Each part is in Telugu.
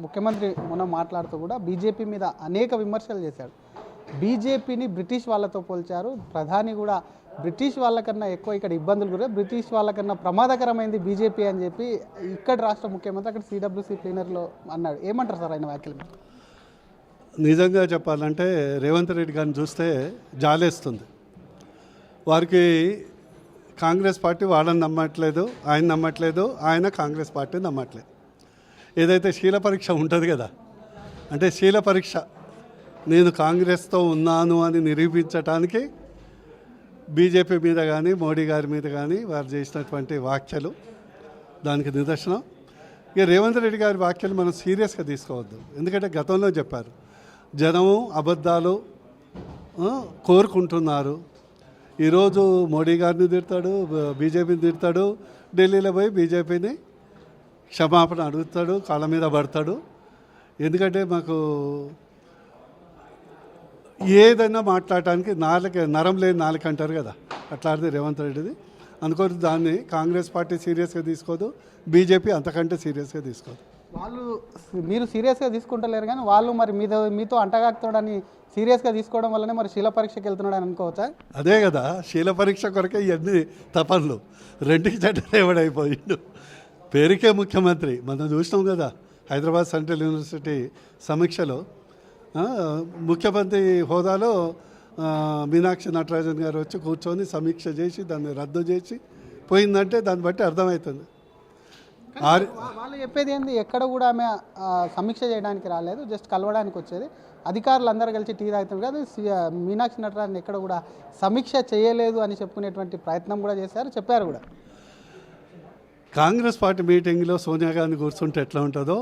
ముఖ్యమంత్రి మొన్న మాట్లాడుతూ కూడా బీజేపీ మీద అనేక విమర్శలు చేశాడు. బీజేపీని బ్రిటిష్ వాళ్ళతో పోల్చారు. ప్రధాని కూడా బ్రిటిష్ వాళ్ళకన్నా ఎక్కువ ఇక్కడ ఇబ్బందులు కూడా బ్రిటిష్ వాళ్ళకన్నా ప్రమాదకరమైంది బీజేపీ అని చెప్పి ఇక్కడ రాష్ట్ర ముఖ్యమంత్రి అక్కడ సిడబ్ల్యూసీ ప్లీనర్లో అన్నాడు. ఏమంటారు సార్ ఆయన వ్యాఖ్యలు? నిజంగా చెప్పాలంటే రేవంత్ రెడ్డి గారిని చూస్తే జాలేస్తుంది. వారికి కాంగ్రెస్ పార్టీ వాళ్ళని నమ్మట్లేదు, ఆయన నమ్మట్లేదు, ఆయన కాంగ్రెస్ పార్టీ నమ్మట్లేదు. ఏదైతే శీల పరీక్ష ఉంటుంది కదా, అంటే శీల పరీక్ష నేను కాంగ్రెస్తో ఉన్నాను అని నిరూపించటానికి బీజేపీ మీద కానీ మోడీ గారి మీద కానీ వారు చేసినటువంటి వ్యాఖ్యలు దానికి నిదర్శనం. ఇక రేవంత్ రెడ్డి గారి వ్యాఖ్యలు మనం సీరియస్గా తీసుకోవద్దు. ఎందుకంటే గతంలో చెప్పారు, జనము అబద్ధాలు కోరుకుంటున్నారు. ఈరోజు మోడీ గారిని తిడతాడు, బీజేపీని తిడతాడు, ఢిల్లీలో పోయి బీజేపీని క్షమాపణ అడుగుతాడు, కాళ్ళ మీద పడతాడు. ఎందుకంటే మాకు ఏదైనా మాట్లాడటానికి నరం లేని నాలుక అంటారు కదా, అట్లాంటిది రేవంత్ రెడ్డిది. అందుకని దాన్ని కాంగ్రెస్ పార్టీ సీరియస్గా తీసుకోదు, బీజేపీ అంతకంటే సీరియస్గా తీసుకోదు. వాళ్ళు మీరు సీరియస్గా తీసుకుంటలేరు కానీ వాళ్ళు మరి మీతో అంటగాకుతాడని సీరియస్గా తీసుకోవడం వల్లనే మరి శీల పరీక్షకి వెళ్తున్నాడు అని అనుకోవచ్చా? అదే కదా, శీల పరీక్ష కొరకే ఇవన్నీ తపనలు. రెండుకి చెడ్డైపోయిండు. పేరుకే ముఖ్యమంత్రి. మనం చూసినాం కదా హైదరాబాద్ సెంట్రల్ యూనివర్సిటీ సమీక్షలో ముఖ్యమంత్రి హోదాలో మీనాక్షి నటరాజన్ గారు వచ్చి కూర్చొని సమీక్ష చేసి దాన్ని రద్దు చేసి పోయిందంటే దాన్ని బట్టి అర్థమవుతుంది. వాళ్ళు చెప్పేది ఏంది, ఎక్కడ కూడా ఆమె సమీక్ష చేయడానికి రాలేదు, జస్ట్ కలవడానికి వచ్చేది. అధికారులు అందరూ కలిసి టీ తాగుతారు కాదు, మీనాక్షి నటరాజన్ ఎక్కడ కూడా సమీక్ష చేయలేదు అని చెప్పుకునేటువంటి ప్రయత్నం కూడా చేశారు, చెప్పారు కూడా. కాంగ్రెస్ పార్టీ మీటింగ్లో సోనియా గాంధీ కూర్చుంటే ఎట్లా ఉంటుందో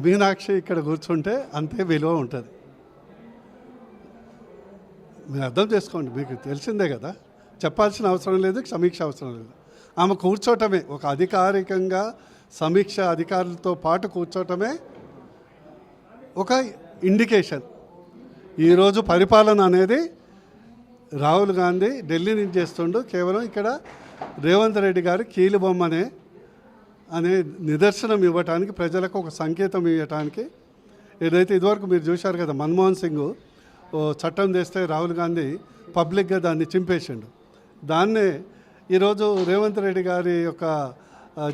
మీనాక్షి ఇక్కడ కూర్చుంటే అంతే విలువ ఉంటుంది. మీరు అర్థం చేసుకోండి, మీకు తెలిసిందే కదా, చెప్పాల్సిన అవసరం లేదు, సమీక్ష అవసరం లేదు. ఆమె కూర్చోటమే ఒక అధికారికంగా సమీక్ష అధికారులతో పాటు కూర్చోటమే ఒక ఇండికేషన్. ఈరోజు పరిపాలన అనేది రాహుల్ గాంధీ ఢిల్లీ నుంచి చేస్తుండు, కేవలం ఇక్కడ రేవంత్ రెడ్డి గారు కీలుబొమ్మనే అనే నిదర్శనం ఇవ్వటానికి, ప్రజలకు ఒక సంకేతం ఇవ్వటానికి. ఏదైతే ఇదివరకు మీరు చూశారు కదా, మన్మోహన్ సింగ్ ఓ చట్టం చేస్తే రాహుల్ గాంధీ పబ్లిక్గా దాన్ని చింపేసిండు. దాన్నే ఈరోజు రేవంత్ రెడ్డి గారి యొక్క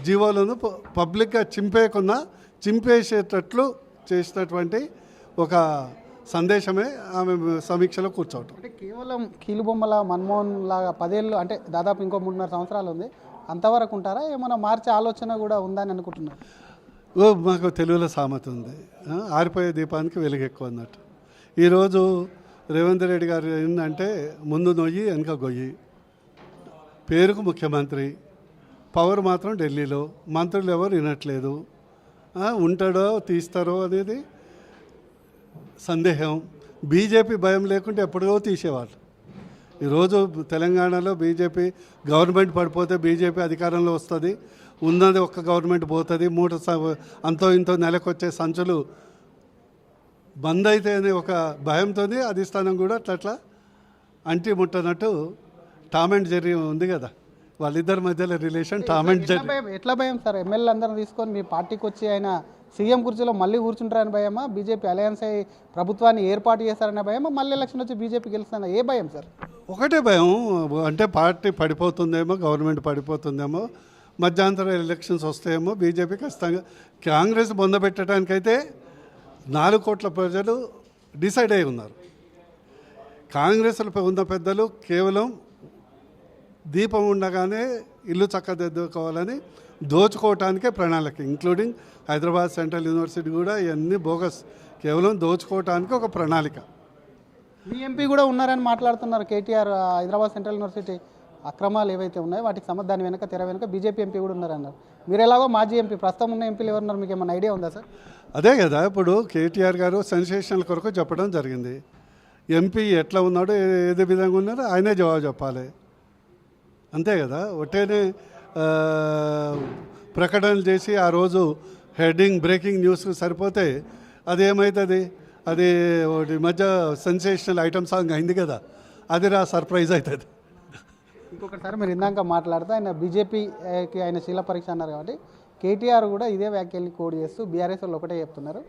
జీవోలను పబ్లిక్గా చింపేసేటట్లు చేసినటువంటి ఒక సందేశమే ఆమె సమీక్షలో కూర్చోవటం. అంటే కేవలం కీలుబొమ్మల మన్మోహన్ లాగా 10 ఏళ్ళు అంటే దాదాపు ఇంకో 3.5 సంవత్సరాలు ఉంది, అంతవరకు ఉంటారా? ఏమైనా మార్చే ఆలోచన కూడా ఉందని అనుకుంటున్నారు? మాకు తెలుగులో సామెత ఉంది, ఆరిపోయే దీపానికి వెలుగు ఎక్కువ అన్నట్టు. ఈరోజు రేవంత్ రెడ్డి గారు ఏంటంటే ముందు నొయ్యి వెనుక గొయ్యి. పేరుకు ముఖ్యమంత్రి, పవర్ మాత్రం ఢిల్లీలో, మంత్రులు ఎవరు వినట్లేదు. ఉంటాడో తీస్తారో అనేది సందేహం. బీజేపీ భయం లేకుంటే ఎప్పుడో తీసేవాళ్ళు. ఈరోజు తెలంగాణలో బీజేపీ గవర్నమెంట్ పడిపోతే బీజేపీ అధికారంలో వస్తుంది, ఉన్నది ఒక్క గవర్నమెంట్ పోతుంది, అంతో ఇంతో నెలకొచ్చే సంచులు బంద్ అయితే అనే ఒక భయంతో అధిష్టానం కూడా అట్లా అంటి ముట్టనట్టు టామ్ అండ్ జెర్రీ ఉంది కదా, వాళ్ళిద్దరి మధ్యలో రిలేషన్ టామ్ అండ్ జెర్రీ. ఎట్లా భయం సార్? ఎమ్మెల్యే అందరం తీసుకొని మీ పార్టీకి వచ్చి ఆయన సీఎం కుర్చీలో మళ్ళీ కూర్చుంటారని భయమా? బీజేపీ అలయన్స్ అయ్యి ప్రభుత్వాన్ని ఏర్పాటు చేస్తారనే భయమా? మళ్ళీ ఎలక్షన్ వచ్చి బీజేపీ గెలుస్తారన్న ఏ భయం సార్? ఒకటే భయం, అంటే పార్టీ పడిపోతుందేమో, గవర్నమెంట్ పడిపోతుందేమో, మధ్యాంతర ఎలక్షన్స్ వస్తాయేమో, బీజేపీ ఖచ్చితంగా కాంగ్రెస్ పొందబెట్టడానికైతే 4 కోట్ల ప్రజలు డిసైడ్ అయి ఉన్నారు. కాంగ్రెస్లో ఉన్న పెద్దలు కేవలం దీపం ఉండగానే ఇల్లు చక్కదిద్దుకోవాలని దోచుకోవటానికే ప్రణాళిక, ఇంక్లూడింగ్ హైదరాబాద్ సెంట్రల్ యూనివర్సిటీ కూడా ఇవన్నీ బోగస్, కేవలం దోచుకోవటానికి ఒక ప్రణాళిక. మీ ఎంపీ కూడా ఉన్నారని మాట్లాడుతున్నారు కేటీఆర్. హైదరాబాద్ సెంట్రల్ యూనివర్సిటీ అక్రమాలు ఏవైతే ఉన్నాయో వాటికి దాని వెనక తెర వెనక బీజేపీ ఎంపీ కూడా ఉన్నారన్నారు. మీరు ఎలాగో మాజీ ఎంపీ, ప్రస్తుతం ఉన్న ఎంపీలు ఎవరున్నారు, మీకు ఏమైనా ఐడియా ఉందా సార్? అదే కదా, ఇప్పుడు కేటీఆర్ గారు సెన్సేషనల్ కొరకు చెప్పడం జరిగింది. ఎంపీ ఎట్లా ఉన్నాడో, ఏదే విధంగా ఉన్నాడో ఆయనే జవాబు చెప్పాలి, అంతే కదా. ఒట్టేనే ప్రకటనలు చేసి ఆ రోజు హెడ్డింగ్ బ్రేకింగ్ న్యూస్ సరిపోతే అదేమవుతుంది, అది ఒకటి మధ్య సెన్సేషనల్ ఐటమ్ సాంగ్ అయింది కదా, అది సర్ప్రైజ్ అవుతుంది. ఇంకొకసారి మీరు ఇందాక మాట్లాడితే ఆయన బీజేపీకి ఆయన శీల పరీక్ష అన్నారు కాబట్టి కేటీఆర్ కూడా ఇదే వ్యాఖ్యల్ని కోడ్ చేస్తూ బీఆర్ఎస్ వాళ్ళు ఒకటే చెప్తున్నారు,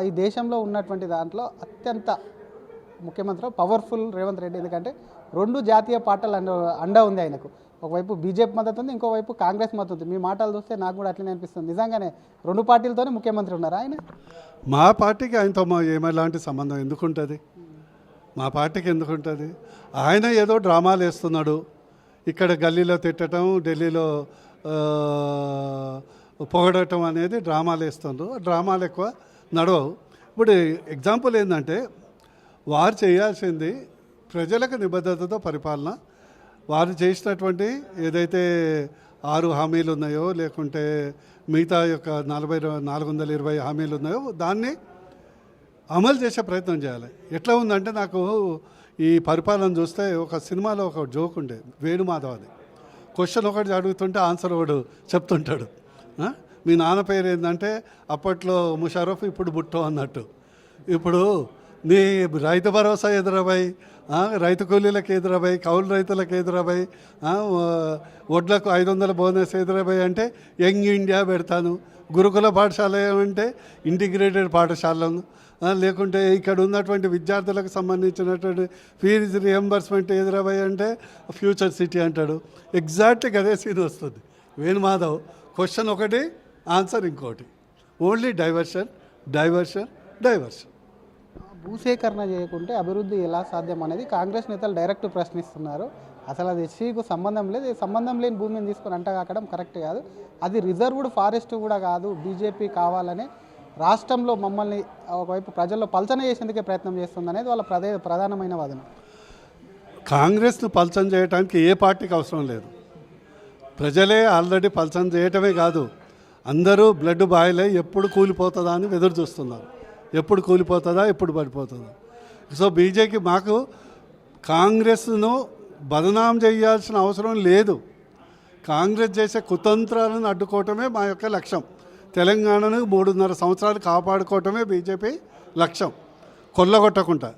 ఈ దేశంలో ఉన్నటువంటి దాంట్లో అత్యంత ముఖ్యమంత్రి పవర్ఫుల్ రేవంత్ రెడ్డి, ఎందుకంటే 2 జాతీయ పార్టీలు అండ ఉంది ఆయనకు. ఒకవైపు బీజేపీ మద్దతు ఉంది, ఇంకోవైపు కాంగ్రెస్ మద్దతు ఉంది. మీ మాటలు చూస్తే నాకు కూడా అట్లనే అనిపిస్తుంది. నిజంగానే 2 పార్టీలతోనే ముఖ్యమంత్రి ఉన్నారు ఆయన. మా పార్టీకి ఆయనతో ఏమైలాంటి సంబంధం ఎందుకుంటుంది? మా పార్టీకి ఎందుకుంటుంది? ఆయన ఏదో డ్రామాలు వేస్తున్నాడు, ఇక్కడ గల్లీలో తిట్టడం, ఢిల్లీలో పొగడటం అనేది డ్రామాలు వేస్తున్నారు. డ్రామాలు ఎక్కువ నడవవు. ఇప్పుడు ఎగ్జాంపుల్ ఏంటంటే, వారు చేయాల్సింది ప్రజలకు నిబద్ధతతో పరిపాలన. వారు చేసినటువంటి ఏదైతే 6 హామీలు ఉన్నాయో, లేకుంటే మిగతా యొక్క 420 హామీలు ఉన్నాయో దాన్ని అమలు చేసే ప్రయత్నం చేయాలి. ఎట్లా ఉందంటే, నాకు ఈ పరిపాలన చూస్తే ఒక సినిమాలో ఒక జోక్ ఉండే, వేణుమాధవ్ అది. క్వశ్చన్ ఒకటి అడుగుతుంటే ఆన్సర్ ఒకడు చెప్తుంటాడు. మీ నాన్న పేరు ఏంటంటే అప్పట్లో ముషారఫ్, ఇప్పుడు బుట్టో అన్నట్టు. ఇప్పుడు నీ రైతు భరోసా ఎదురబాయి, రైతు కూలీలకు ఎదురబాయి, కౌలు రైతులకు ఎదురబాయి, వడ్లకు 500 బోనస్ ఎదురబాయి అంటే యంగ్ ఇండియా పెడతాను. గురుకుల పాఠశాల ఏమంటే ఇంటిగ్రేటెడ్ పాఠశాలను, లేకుంటే ఇక్కడ ఉన్నటువంటి విద్యార్థులకు సంబంధించినటువంటి ఫీజు రియంబర్స్మెంట్ ఎదురబాయి అంటే ఫ్యూచర్ సిటీ అంటాడు. ఎగ్జాక్ట్గా అదే సీన్ వస్తుంది. వేణుమాధవ్ క్వశ్చన్ ఒకటి, ఆన్సర్ ఇంకోటి. Only diversion diversion diversion. భూసేకరణ చేయకుంటే అభివృద్ధి ఎలా సాధ్యం అనేది కాంగ్రెస్ నేతలు డైరెక్ట్ ప్రశ్నిస్తున్నారు. అసలు అది ఎస్సీకు సంబంధం లేదు, సంబంధం లేని భూమిని తీసుకొని అంటగాకడం కరెక్ట్ కాదు. అది రిజర్వ్డ్ ఫారెస్ట్ కూడా కాదు. బీజేపీ కావాలనే రాష్ట్రంలో మమ్మల్ని ఒకవైపు ప్రజల్లో పల్చన చేసేందుకే ప్రయత్నం చేస్తుంది అనేది వాళ్ళ ప్రధానమైన వాదన. కాంగ్రెస్ను పల్చన చేయడానికి ఏ పార్టీకి అవసరం లేదు. ప్రజలే ఆల్రెడీ పల్చన చేయటమే కాదు, అందరూ బ్లడ్ బాయిల్ అయ్యి ఎప్పుడు కూలిపోతుందా అని ఎదురు చూస్తున్నారు. ఎప్పుడు కూలిపోతుందా, ఎప్పుడు పడిపోతుందా. సో బీజేపీ మాకు కాంగ్రెస్ను బదనాం చేయాల్సిన అవసరం లేదు. కాంగ్రెస్ చేసే కుతంత్రాలను అడ్డుకోవటమే మా యొక్క లక్ష్యం. తెలంగాణను 3.5 సంవత్సరాలు కాపాడుకోవటమే బీజేపీ లక్ష్యం, కొల్లగొట్టకుండా.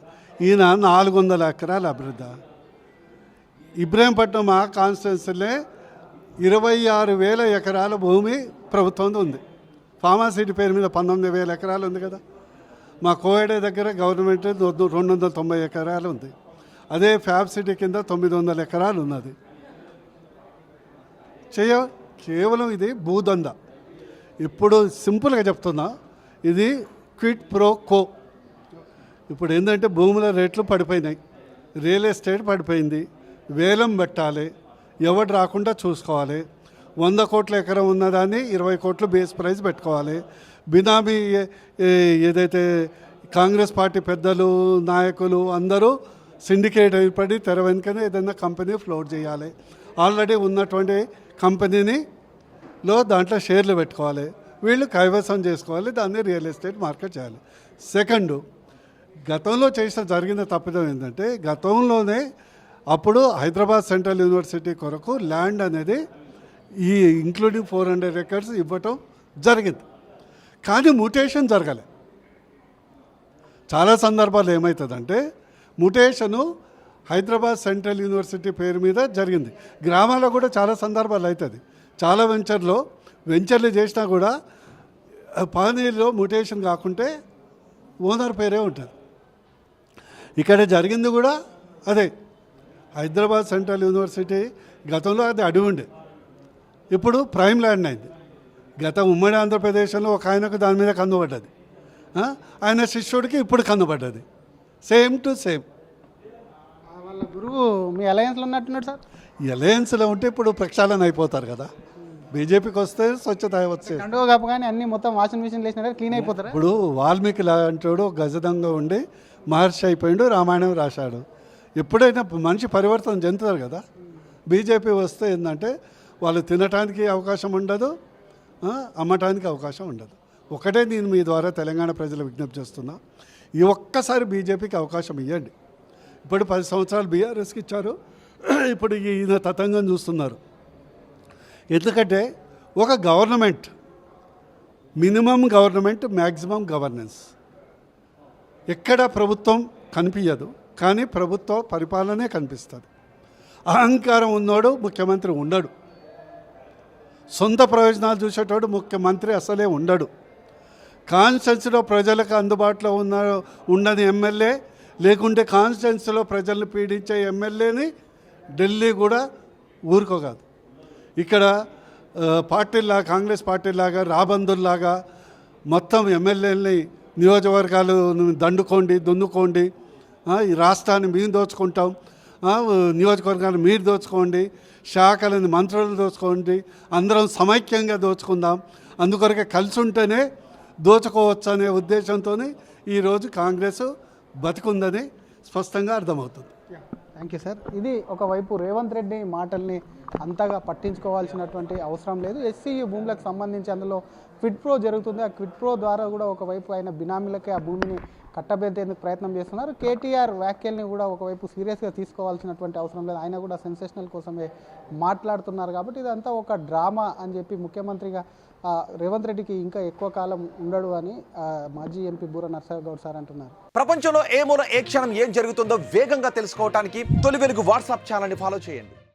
ఈయన 400 ఎకరాల అభివృద్ధి. ఇబ్రాహీంపట్నం మా కాన్స్టిట్యున్సీలే 26,000 ఎకరాల భూమి ప్రభుత్వంతో ఉంది. ఫార్మాసిటీ పేరు మీద 19,000 ఎకరాలు ఉంది కదా. మా కోయడే దగ్గర గవర్నమెంట్ 290 ఎకరాలు ఉంది. అదే ఫ్యాబ్ సిటీ కింద 900 ఎకరాలు ఉన్నది. కేవలం ఇది భూదంద. ఇప్పుడు సింపుల్గా చెప్తున్నా, ఇది క్విట్ ప్రో కో. ఇప్పుడు ఏంటంటే భూముల రేట్లు పడిపోయినాయి, రియల్ ఎస్టేట్ పడిపోయింది, వేలం పెట్టాలి, ఎవడు రాకుండా చూసుకోవాలి. 100 కోట్ల ఎకరం ఉన్నదాన్ని 20 కోట్లు బేస్ ప్రైస్ పెట్టుకోవాలి. బినామీ ఏదైతే కాంగ్రెస్ పార్టీ పెద్దలు నాయకులు అందరూ సిండికేట్ అయిపడి తెర వెనుకనే ఏదైనా కంపెనీ ఫ్లోట్ చేయాలి. ఆల్రెడీ ఉన్నటువంటి కంపెనీలో దాంట్లో షేర్లు పెట్టుకోవాలి, వీళ్ళు కైవసం చేసుకోవాలి, దాన్ని రియల్ ఎస్టేట్ మార్కెట్ చేయాలి. సెకండు, గతంలో జరిగిన తప్పిదం ఏంటంటే, గతంలోనే అప్పుడు హైదరాబాద్ సెంట్రల్ యూనివర్సిటీ కొరకు ల్యాండ్ అనేది ఈ ఇంక్లూడింగ్ 400 ఎకర్స్ ఇవ్వటం జరిగింది. కానీ మ్యూటేషన్ జరగలే. చాలా సందర్భాలు ఏమవుతుందంటే, మ్యూటేషను హైదరాబాద్ సెంట్రల్ యూనివర్సిటీ పేరు మీద జరిగింది. గ్రామాల్లో కూడా చాలా సందర్భాలు అవుతుంది. చాలా వెంచర్లు చేసినా కూడా పానీలో మ్యూటేషన్ కాకుంటే ఓనర్ పేరే ఉంటుంది. ఇక్కడ జరిగింది కూడా అదే. హైదరాబాద్ సెంట్రల్ యూనివర్సిటీ గతంలో అది అడవి ఉండే, ఇప్పుడు ప్రైమ్ ల్యాండ్ అయింది. గత ఉమ్మడి ఆంధ్రప్రదేశ్లో ఒక ఆయనకు దాని మీద కన్నుపడ్డది, ఆయన శిష్యుడికి ఇప్పుడు కన్నుపడ్డది. Same to same. వాళ్ళ గురువు మీ అలయన్స్లో ఉన్నట్టున్నాడు సార్. ఈ అలయన్స్లో ఉంటే ఇప్పుడు ప్రక్షాళన అయిపోతారు కదా. బీజేపీకి వస్తే స్వచ్ఛత వచ్చేది. రెండో కాపు కానీ అన్ని మొత్తం వాషింగ్ మిషన్ వేసినా క్లీన్ అయిపోతారు. ఇప్పుడు వాల్మీకి లాంటివాడు గజదంగా ఉండి మహర్షి అయిపోయాడు, రామాయణం రాశాడు. ఎప్పుడైనా మనిషి పరివర్తన చెందుతారు కదా. బీజేపీ వస్తే ఏంటంటే వాళ్ళు తినటానికి అవకాశం ఉండదు, అమ్మటానికి అవకాశం ఉండదు. ఒకటే నేను మీ ద్వారా తెలంగాణ ప్రజలు విజ్ఞప్తి చేస్తున్నా, ఈ ఒక్కసారి బీజేపీకి అవకాశం ఇవ్వండి. ఇప్పుడు 10 సంవత్సరాలు బీఆర్ఎస్కి ఇచ్చారు, ఇప్పుడు ఈయన తతంగం చూస్తున్నారు. ఎందుకంటే ఒక government, minimum government, maximum governance. ఎక్కడ ప్రభుత్వం కనిపించదు, కానీ ప్రభుత్వ పరిపాలనే కనిపిస్తుంది. అహంకారం ఉన్నోడు ముఖ్యమంత్రి ఉండడు. సొంత ప్రయోజనాలు చూసేటోడు ముఖ్యమంత్రి అసలే ఉండడు. కాన్స్టిట్యున్సీలో ప్రజలకు అందుబాటులో ఉండని ఎమ్మెల్యే, లేకుంటే కాన్స్టిట్యున్సీలో ప్రజలను పీడించే ఎమ్మెల్యేని ఢిల్లీ కూడా ఊరుకోగాదు. ఇక్కడ పార్టీలాగా, కాంగ్రెస్ పార్టీలాగా, రాబందుల్లాగా మొత్తం ఎమ్మెల్యేలని నియోజకవర్గాలు దండుకోండి, దున్నుకోండి, ఈ రాష్ట్రాన్ని మేము దోచుకుంటాం, నియోజకవర్గాన్ని మీరు దోచుకోండి, శాఖలని మంత్రులు దోచుకోండి, అందరం సమైక్యంగా దోచుకుందాం, అందుకొరకే కలిసి ఉంటేనే దోచుకోవచ్చు అనే ఉద్దేశంతో ఈరోజు కాంగ్రెస్ బతికుందని స్పష్టంగా అర్థమవుతుంది. Thank you sir. ఇది ఒకవైపు రేవంత్ రెడ్డి మాటల్ని అంతగా పట్టించుకోవాల్సినటువంటి అవసరం లేదు. ఎస్సీయూ భూములకు సంబంధించి అందులో క్విడ్ ప్రో జరుగుతుంది. ఆ క్విడ్ ప్రో ద్వారా కూడా ఒకవైపు ఆయన బినామీలకే ఆ భూమిని కట్టబెట్టేందుకు ప్రయత్నం చేస్తున్నారు. కేటీఆర్ వ్యాఖ్యల్ని కూడా ఒకవైపు సీరియస్గా తీసుకోవాల్సినటువంటి అవసరం లేదు. ఆయన కూడా సెన్సేషనల్ కోసమే మాట్లాడుతున్నారు. కాబట్టి ఇదంతా ఒక డ్రామా అని చెప్పి ముఖ్యమంత్రిగా రేవంత్ రెడ్డికి ఇంకా ఎక్కువ కాలం ఉండడు అని మాజీ ఎంపీ బూర నర్సగౌడ్ సార్ అంటున్నారు. ప్రపంచంలో ఏ మూల ఏ క్షణం ఏం జరుగుతుందో వేగంగా తెలుసుకోవడానికి తొలి వెలుగు వాట్సాప్ ఛానల్ని ఫాలో చేయండి.